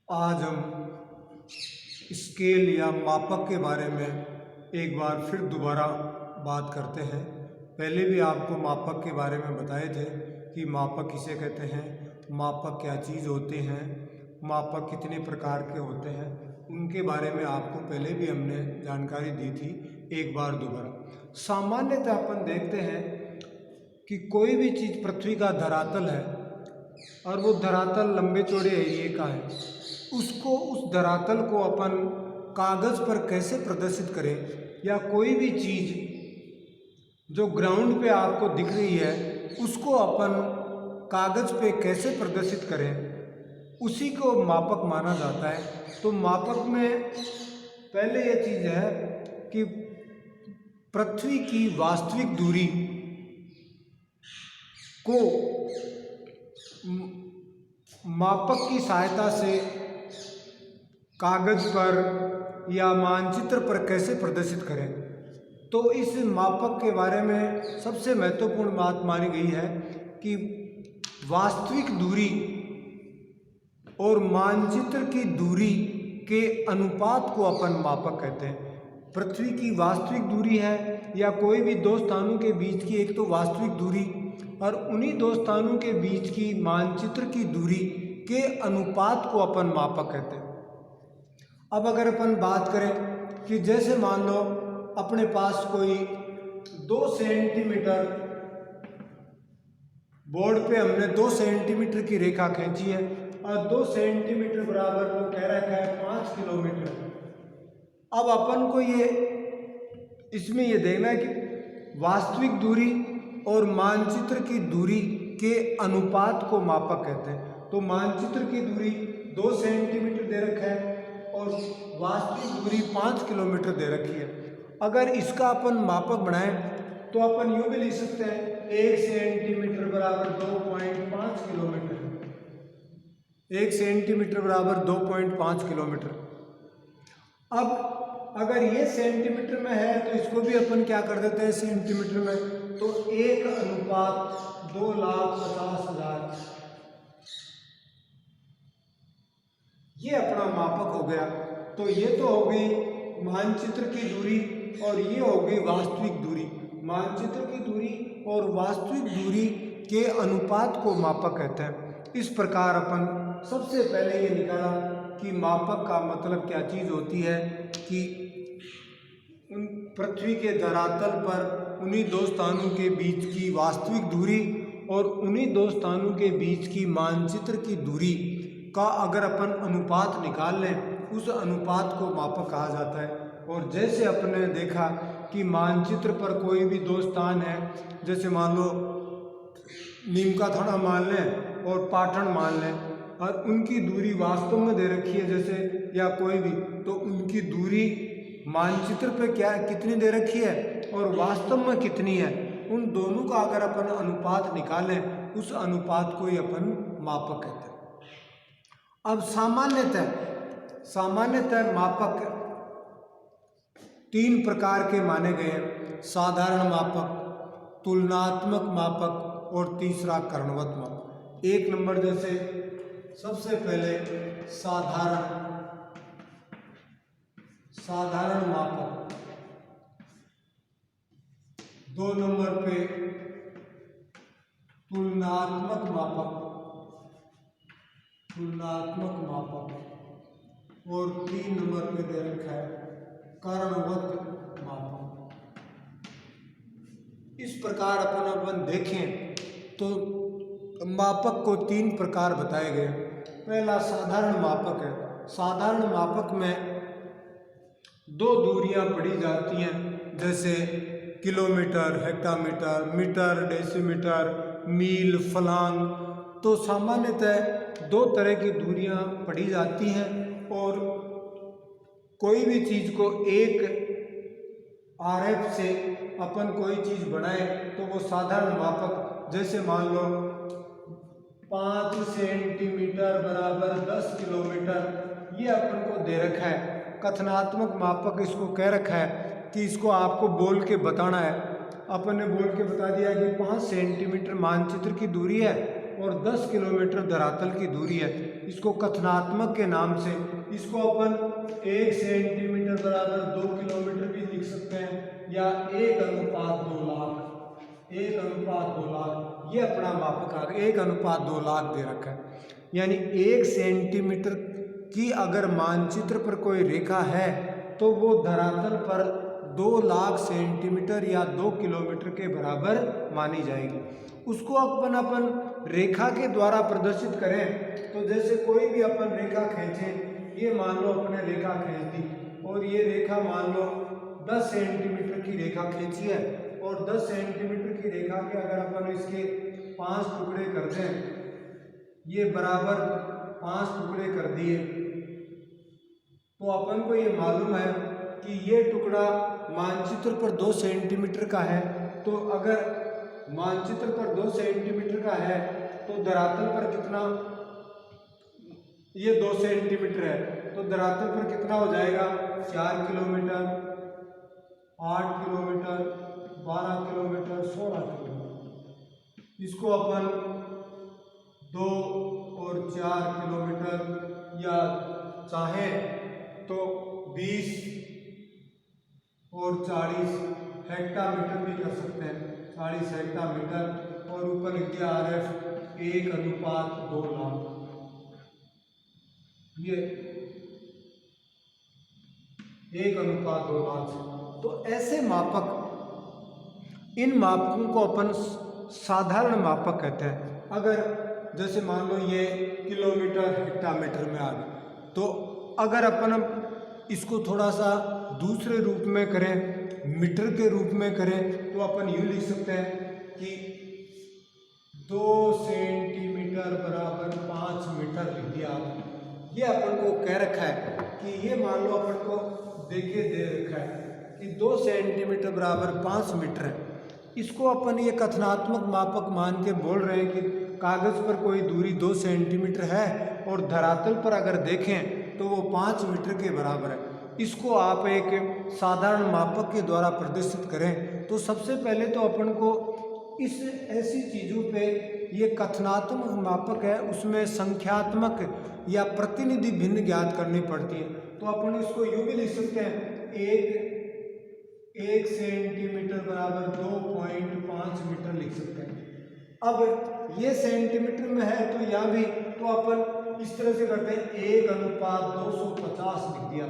आज हम स्केल या मापक के बारे में एक बार फिर दोबारा बात करते हैं। पहले भी आपको मापक के बारे में बताए थे कि मापक किसे कहते हैं, मापक क्या चीज़ होते हैं, मापक कितने प्रकार के होते हैं, उनके बारे में आपको पहले भी हमने जानकारी दी थी। एक बार दोबारा सामान्यतः अपन देखते हैं कि कोई भी चीज़ पृथ्वी का धरातल है और वो धरातल लंबे चौड़े एरिए का है, उसको उस धरातल को अपन कागज़ पर कैसे प्रदर्शित करें, या कोई भी चीज़ जो ग्राउंड पे आपको दिख रही है उसको अपन कागज़ पे कैसे प्रदर्शित करें, उसी को मापक माना जाता है। तो मापक में पहले ये चीज़ है कि पृथ्वी की वास्तविक दूरी को मापक की सहायता से कागज पर या मानचित्र पर कैसे प्रदर्शित करें। तो इस मापक के बारे में सबसे महत्वपूर्ण बात मानी गई है कि वास्तविक दूरी और मानचित्र की दूरी के अनुपात को अपन मापक कहते हैं। पृथ्वी की वास्तविक दूरी है या कोई भी दो स्थानों के बीच की एक तो वास्तविक दूरी और उन्हीं दो स्थानों के बीच की मानचित्र की दूरी के अनुपात को अपन मापक कहते हैं। अब अगर अपन बात करें कि जैसे मान लो अपने पास कोई 2 सेंटीमीटर बोर्ड पे हमने 2 सेंटीमीटर की रेखा खींची है और 2 सेंटीमीटर बराबर वो कह रखा है 5 किलोमीटर। अब अपन को ये इसमें ये देखना है कि वास्तविक दूरी और मानचित्र की दूरी के अनुपात को मापक कहते हैं। तो मानचित्र की दूरी 2 सेंटीमीटर दे रखा है और वास्तविक दूरी 5 किलोमीटर दे रखी है। अगर इसका अपन मापक बनाएं तो अपन यूँ भी लिख सकते हैं 1 सेंटीमीटर बराबर 2.5 किलोमीटर। 1 सेंटीमीटर बराबर 2.5 किलोमीटर। अब अगर ये सेंटीमीटर में है तो इसको भी अपन क्या कर देते हैं सेंटीमीटर में, तो 1 अनुपात 2,50,000 ये अपना मापक हो गया। तो ये तो हो गई मानचित्र की दूरी और ये हो गई वास्तविक दूरी। मानचित्र की दूरी और वास्तविक दूरी के अनुपात को मापक कहते हैं। इस प्रकार अपन सबसे पहले ये निकाला कि मापक का मतलब क्या चीज़ होती है कि उन पृथ्वी के धरातल पर उन्हीं दो स्थानों के बीच की वास्तविक दूरी और उन्हीं दो स्थानों के बीच की मानचित्र की दूरी का अगर अपन अनुपात निकाल लें उस अनुपात को मापक कहा जाता है। और जैसे अपने देखा कि मानचित्र पर कोई भी दो स्थान है, जैसे मान लो नीम का थड़ा मान लें और पाटन मान लें और उनकी दूरी वास्तव में दे रखी है जैसे, या कोई भी, तो उनकी दूरी मानचित्र पे क्या कितनी दे रखी है और वास्तव में कितनी है, उन दोनों का अगर अपन अनुपात निकालें उस अनुपात को ही अपन मापक कहते हैं। अब सामान्यतः मापक 3 प्रकार के माने गए हैं, साधारण मापक, तुलनात्मक मापक और तीसरा करणवत मापक। 1 नंबर जैसे सबसे पहले साधारण मापक, 2 नंबर पे तुलनात्मक मापक और 3 नंबर पे दे रखा है करणवत मापक। इस प्रकार अपन देखें तो मापक को 3 प्रकार बताए गए। पहला साधारण मापक है। साधारण मापक में 2 दूरियां पढ़ी जाती हैं, जैसे किलोमीटर, हेक्टामीटर, मीटर, डेसीमीटर, मील, फलांग। तो सामान्यतः 2 तरह की दूरियां पढ़ी जाती हैं और कोई भी चीज़ को एक आरेख से अपन कोई चीज़ बनाए तो वो साधारण मापक, जैसे मान लो 5 सेंटीमीटर बराबर 10 किलोमीटर, ये अपन को दे रखा है। कथनात्मक मापक इसको कह रखा है कि इसको आपको बोल के बताना है। अपन ने बोल के बता दिया कि 5 सेंटीमीटर मानचित्र की दूरी है और 10 किलोमीटर धरातल की दूरी है। इसको कथनात्मक के नाम से, इसको अपन 1 सेंटीमीटर बराबर 2 किलोमीटर भी लिख सकते हैं, या 1:2 लाख, 1:2 लाख, ये अपना मापक आ गया। 1:2 लाख दे रखा है, यानी 1 सेंटीमीटर की अगर मानचित्र पर कोई रेखा है तो वो धरातल पर 2 लाख सेंटीमीटर या 2 किलोमीटर के बराबर मानी जाएगी। उसको अपन रेखा के द्वारा प्रदर्शित करें तो जैसे कोई भी अपन रेखा खींचें, ये मान लो अपने रेखा खींच दी और ये रेखा मान लो 10 सेंटीमीटर की रेखा खींची है, और 10 सेंटीमीटर की रेखा के अगर अपन इसके 5 टुकड़े कर दें, ये बराबर 5 टुकड़े कर दिए, तो अपन को ये मालूम है कि ये टुकड़ा मानचित्र पर 2 सेंटीमीटर का है। तो अगर मानचित्र पर 2 सेंटीमीटर का है तो धरातल पर कितना, ये 2 सेंटीमीटर है तो धरातल पर कितना हो जाएगा, 4 किलोमीटर, 8 किलोमीटर, 12 किलोमीटर, 16 किलोमीटर। इसको अपन 2 और 4 किलोमीटर या चाहें तो 20 और 40 हेक्टामीटर भी कर सकते हैं, 40 हेक्टामीटर। और ऊपर लिख दिया RF 1:2 लाख, ये 1:2 लाख। तो ऐसे मापक, इन मापकों को अपन साधारण मापक कहते हैं। अगर जैसे मान लो ये किलोमीटर हेक्टामीटर में आ गए, तो अगर अपन इसको थोड़ा सा दूसरे रूप में करें, मीटर के रूप में करें, तो अपन यूँ लिख सकते हैं कि 2 सेंटीमीटर बराबर 5 मीटर लिख दिया। ये अपन को कह रखा है कि ये मान लो अपन को देखिए दे रखा है कि 2 सेंटीमीटर बराबर 5 मीटर है। इसको अपन ये कथनात्मक मापक मान के बोल रहे हैं कि कागज़ पर कोई दूरी 2 सेंटीमीटर है और धरातल पर अगर देखें तो वो 5 मीटर के बराबर है। इसको आप एक साधारण मापक के द्वारा प्रदर्शित करें तो सबसे पहले तो अपन को इस ऐसी चीज़ों पे, ये कथनात्मक मापक है, उसमें संख्यात्मक या प्रतिनिधि भिन्न ज्ञात करनी पड़ती है। तो अपन इसको यूँ भी लिख सकते हैं, 1 सेंटीमीटर बराबर 2.5 मीटर लिख सकते हैं। अब ये सेंटीमीटर में है तो यहाँ भी, तो अपन इस तरह से करते हैं, 1:250 लिख दिया,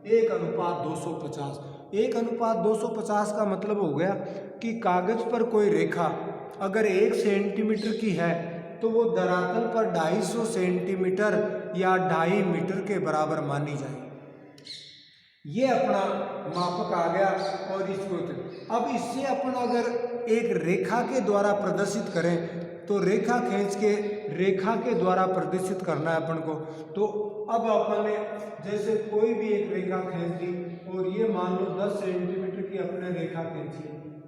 1:250। 1:250 का मतलब हो गया कि कागज पर कोई रेखा अगर 1 सेंटीमीटर की है तो वो धरातल पर 250 सेंटीमीटर या 2.5 मीटर के बराबर मानी जाएगी। ये अपना मापक आ गया। और इसको अब इससे अपन अगर एक रेखा के द्वारा प्रदर्शित करें तो रेखा खींच के रेखा के द्वारा प्रदर्शित करना है अपन को। तो अब अपन ने जैसे कोई भी एक रेखा खींच दी और ये मान लो 10 सेंटीमीटर की अपने रेखा खींची,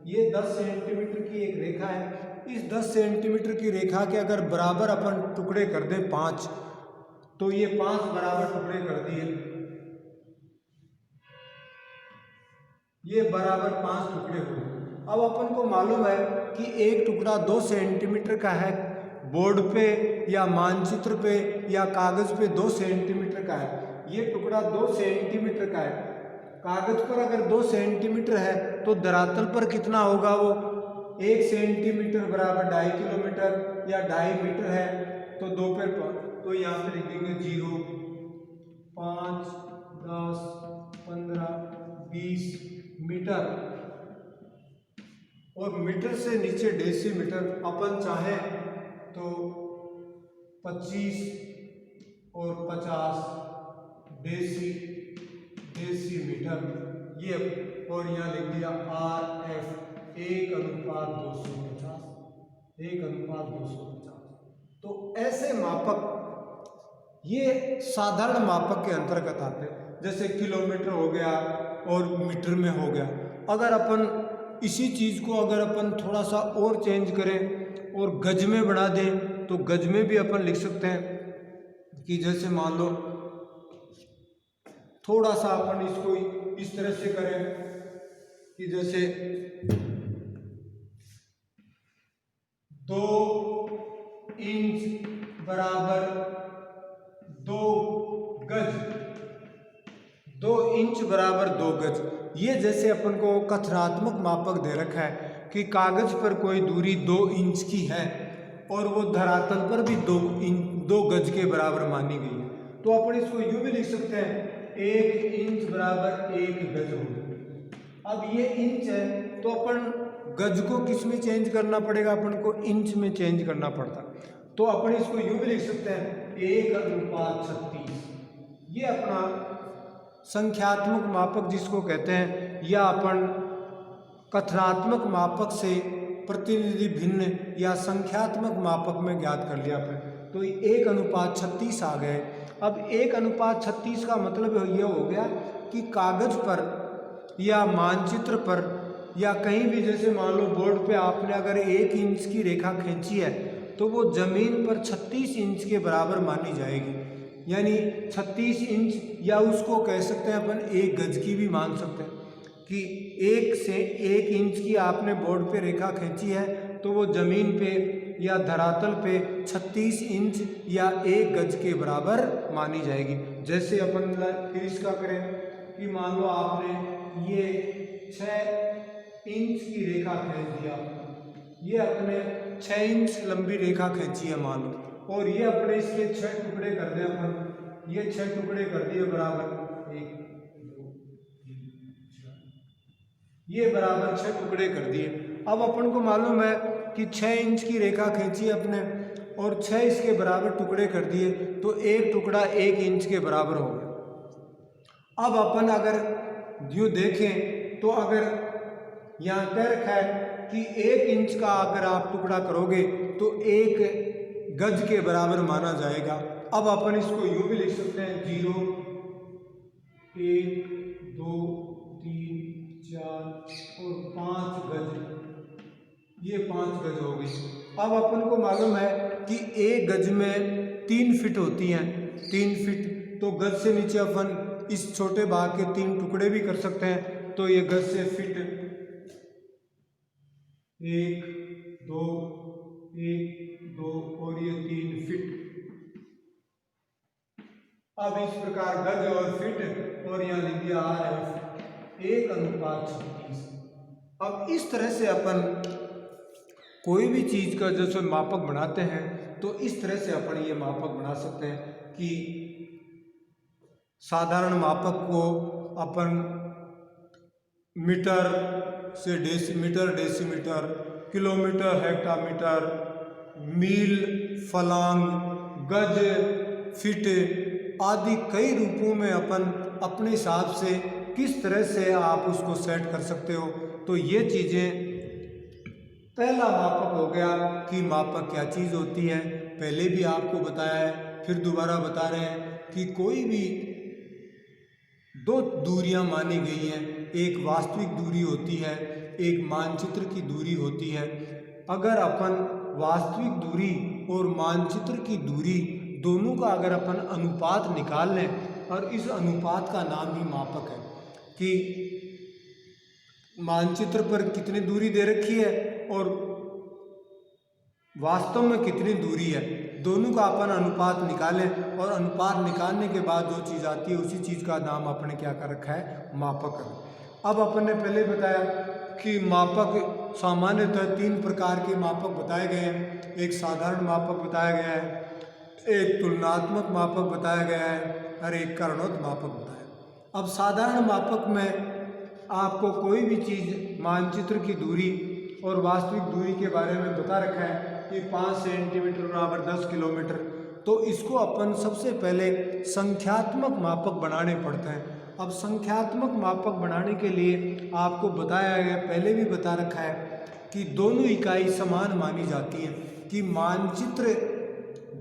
ये 10 सेंटीमीटर की एक रेखा है। इस 10 सेंटीमीटर की रेखा के अगर बराबर अपन टुकड़े कर दें 5, तो ये 5 बराबर टुकड़े कर दिए, ये बराबर 5 टुकड़े हो गए। अब अपन को मालूम है कि एक टुकड़ा 2 सेंटीमीटर का है, बोर्ड पे या मानचित्र पे या कागज पे 2 सेंटीमीटर का है। ये टुकड़ा 2 सेंटीमीटर का है, कागज पर अगर 2 सेंटीमीटर है तो धरातल पर कितना होगा, वो 1 सेंटीमीटर बराबर 2.5 किलोमीटर या 2.5 मीटर है। तो 2 पर, तो यहाँ पे लिख देंगे 0, 5, 10, 15, 20 मीटर। और मीटर से नीचे डेसीमीटर, अपन चाहें तो 25 और 50 डेसीमीटर, ये। और यहाँ लिख दिया RF 1:250, 1:250। तो ऐसे मापक ये साधारण मापक के अंतर्गत आते हैं। जैसे किलोमीटर हो गया और मीटर में हो गया। अगर अपन इसी चीज़ को अगर अपन थोड़ा सा और चेंज करें और गज में बढ़ा दें तो गज में भी अपन लिख सकते हैं कि जैसे मान लो थोड़ा सा अपन इसको इस तरह से करें कि जैसे 2 इंच बराबर 2 गज, 2 इंच बराबर 2 गज। ये जैसे अपन को कथनात्मक मापक दे रखा है कि कागज पर कोई दूरी 2 इंच की है और वो धरातल पर भी 2 गज के बराबर मानी गई है, तो अपन इसको यूं भी लिख सकते हैं 1 इंच बराबर 1 गज होगा। अब ये इंच है तो अपन गज को किस में चेंज करना पड़ेगा, अपन को इंच में चेंज करना पड़ता, तो अपन इसको यूं भी लिख सकते हैं 1:36। ये अपना संख्यात्मक मापक जिसको कहते हैं, या अपन कथनात्मक मापक से प्रतिनिधि भिन्न या संख्यात्मक मापक में ज्ञात कर लिया आपने, तो 1:36 आ गए। अब 1:36 का मतलब ये हो गया कि कागज पर या मानचित्र पर या कहीं भी, जैसे मान लो बोर्ड पे आपने अगर 1 इंच की रेखा खींची है तो वो जमीन पर 36 इंच के बराबर मानी जाएगी, यानी 36 इंच, या उसको कह सकते हैं अपन 1 गज की भी मान सकते हैं कि 1 इंच की आपने बोर्ड पे रेखा खींची है तो वो जमीन पे या धरातल पे 36 इंच या 1 गज के बराबर मानी जाएगी। जैसे अपन फिर इसका करें कि मान लो आपने ये 6 इंच की रेखा खींच दिया, ये अपने 6 इंच लंबी रेखा खींची है मान लो, और ये अपने इसके 6 टुकड़े कर दें अपन, ये 6 टुकड़े कर दिए बराबर 1 2 3 4, ये बराबर 6 टुकड़े कर दिए। अब अपन को मालूम है कि 6 इंच की रेखा खींची अपने और 6 इसके बराबर टुकड़े कर दिए, तो एक टुकड़ा 1 इंच के बराबर हो गया। अब अपन अगर यूँ देखें तो अगर यहाँ कह रखा है कि 1 इंच का अगर आप टुकड़ा करोगे तो 1 गज के बराबर माना जाएगा। अब अपन इसको यूँ भी लिख सकते हैं 0 1 2 3 4 और 5 गज, ये 5 गज हो गई। अब अपन को मालूम है कि 1 गज में 3 फीट होती हैं, 3 फीट, तो गज से नीचे अपन इस छोटे भाग के 3 टुकड़े भी कर सकते हैं, तो ये गज से फीट 1 2 1 2 और ये 3 फीट। अब इस प्रकार गज और फीट और यहाँ लिख दिया RF 1:36। अब इस तरह से अपन कोई भी चीज़ का जैसे मापक बनाते हैं तो इस तरह से अपन ये मापक बना सकते हैं कि साधारण मापक को अपन मीटर से डेसीमीटर, डेसीमीटर, किलोमीटर, हेक्टामीटर, मील, फलांग, गज, फीट आदि कई रूपों में अपन अपने हिसाब से किस तरह से आप उसको सेट कर सकते हो। तो ये चीज़ें पहला मापक हो गया कि मापक क्या चीज़ होती है, पहले भी आपको बताया है, फिर दोबारा बता रहे हैं कि कोई भी 2 दूरियां मानी गई हैं, एक वास्तविक दूरी होती है, एक मानचित्र की दूरी होती है। अगर अपन वास्तविक दूरी और मानचित्र की दूरी दोनों का अगर अपन अनुपात निकाल लें, और इस अनुपात का नाम ही मापक है कि मानचित्र पर कितनी दूरी दे रखी है और वास्तव में कितनी दूरी है, दोनों का अपन अनुपात निकालें, और अनुपात निकालने के बाद जो चीज़ आती है उसी चीज़ का नाम अपने क्या कर रखा है, मापक है। अब अपन ने पहले बताया कि मापक सामान्यतः 3 प्रकार के मापक बताए गए हैं। एक साधारण मापक बताया गया है, एक तुलनात्मक मापक बताया गया है और एक कारणोक्त मापक बताया। अब साधारण मापक में आपको कोई भी चीज़ मानचित्र की दूरी और वास्तविक दूरी के बारे में बता रखा है कि 5 सेंटीमीटर बराबर 10 किलोमीटर, तो इसको अपन सबसे पहले संख्यात्मक मापक बनाने पड़ते हैं। अब संख्यात्मक मापक बनाने के लिए आपको बताया गया, पहले भी बता रखा है कि दोनों इकाई समान मानी जाती है, कि मानचित्र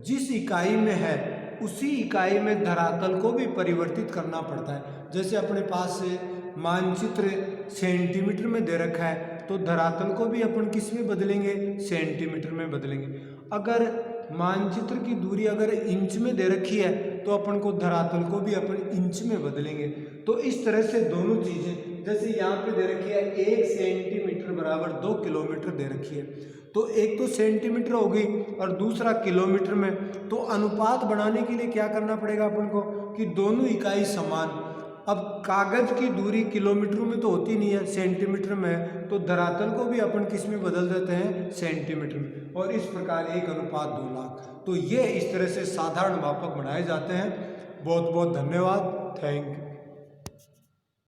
जिस इकाई में है उसी इकाई में धरातल को भी परिवर्तित करना पड़ता है। जैसे अपने पास से मानचित्र सेंटीमीटर में दे रखा है तो धरातल को भी अपन किस में बदलेंगे, सेंटीमीटर में बदलेंगे। अगर मानचित्र की दूरी अगर इंच में दे रखी है तो अपन को धरातल को भी अपन इंच में बदलेंगे। तो इस तरह से दोनों चीज़ें, जैसे यहाँ पे दे रखी है 1 सेंटीमीटर बराबर 2 किलोमीटर दे रखी है, तो एक तो सेंटीमीटर हो गई और दूसरा किलोमीटर में। तो अनुपात बनाने के लिए क्या करना पड़ेगा अपन को कि दोनों इकाई समान। अब कागज की दूरी किलोमीटर में तो होती नहीं है, सेंटीमीटर में है, तो धरातल को भी अपन किस में बदल देते हैं, सेंटीमीटर में। और इस प्रकार 1:2 लाख। तो ये इस तरह से साधारण मापक बनाए जाते हैं। बहुत बहुत धन्यवाद। Thank you.